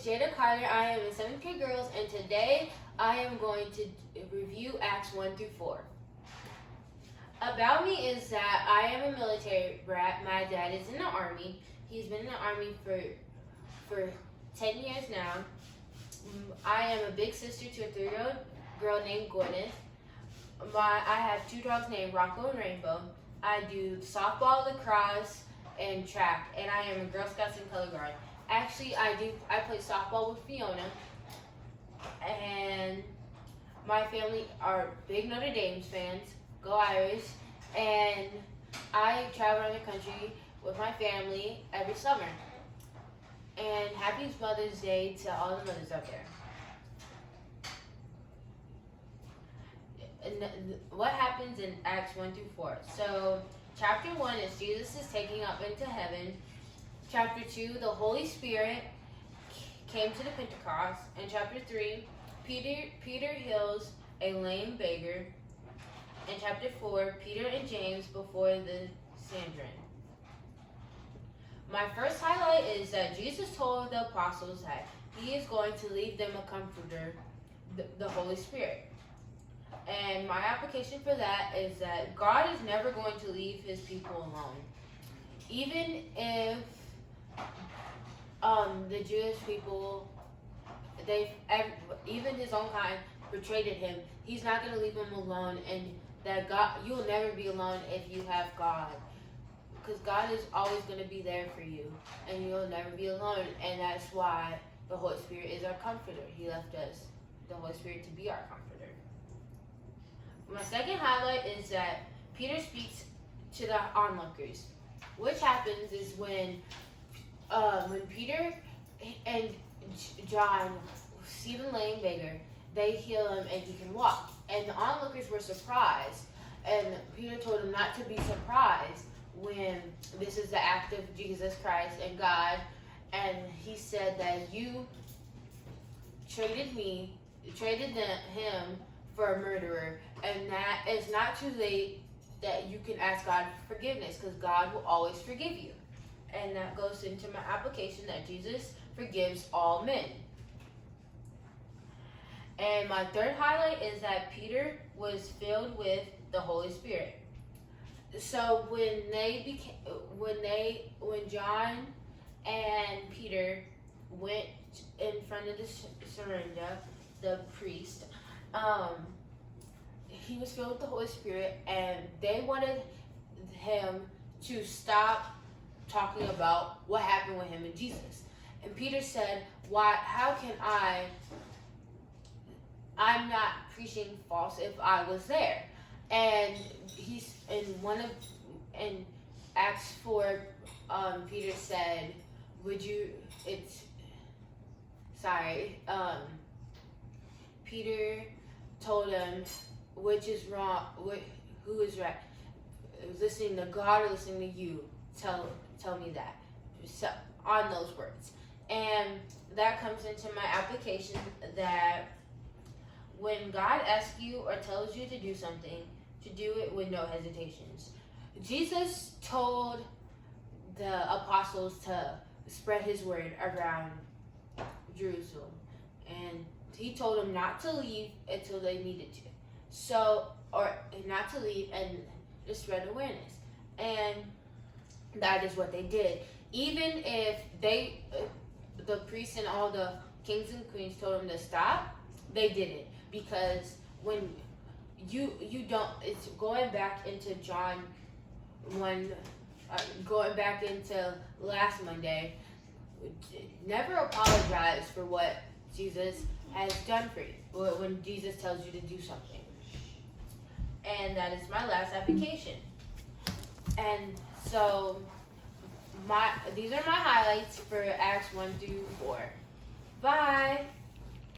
Jaeda Carter. I am a 7th grade girls, and today I am going to review Acts 1 through 4. About me is that I am a military brat. My dad is in the Army. He's been in the Army for 10 years now. I am a big sister to a 3-year-old girl named Gwyneth. I have 2 dogs named Rocco and Rainbow. I do softball, lacrosse, and track, and I am a Girl Scouts and color guard. Actually, I play softball with Fiona, and my family are big Notre Dame fans. Go Irish! And I travel around the country with my family every summer. And happy Mother's Day to all the mothers out there. What happens in Acts 1 through 4? So, chapter 1 is Jesus is taking up into heaven. Chapter 2, the Holy Spirit came to the Pentecost. And chapter 3, Peter heals a lame beggar. And chapter 4, Peter and James before the Sanhedrin. My first highlight is that Jesus told the apostles that he is going to leave them a comforter, the Holy Spirit. And my application for that is that God is never going to leave his people alone. Even if the Jewish people, even his own kind, betrayed him, he's not going to leave them alone. And that God, you will never be alone if you have God. Because God is always going to be there for you. And you'll never be alone. And that's why the Holy Spirit is our comforter. He left us, the Holy Spirit, to be our comforter. My second highlight is that Peter speaks to the onlookers. Which happens is when Peter and John see the lame beggar, they heal him and he can walk. And the onlookers were surprised. And Peter told them not to be surprised when this is the act of Jesus Christ and God. And he said that you traded him for a murderer, and that it's not too late that you can ask God for forgiveness, because God will always forgive you. And that goes into my application that Jesus forgives all men. And my third highlight is that Peter was filled with the Holy Spirit. So when John and Peter went in front of the Surrender, the priest, he was filled with the Holy Spirit, and they wanted him to stop talking about what happened with him and Jesus. And Peter said, how can I'm not preaching false if I was there. And he's in Acts 4, Peter said, Peter told him, which is wrong, who is right? Listening to God or listening to you? Tell me that. So, on those words. And that comes into my application that when God asks you or tells you to do something, to do it with no hesitations. Jesus told the apostles to spread his word around Jerusalem. And he told them not to leave until they needed to. Or not to leave and just spread awareness. And that is what they did. Even if the priests and all the kings and queens told them to stop, they didn't. Because when you don't, it's going back into John 1, going back into last Monday, never apologize for what Jesus has done for you, when Jesus tells you to do something. And that is my last application. And so, these are my highlights for Acts 1 through 4. Bye!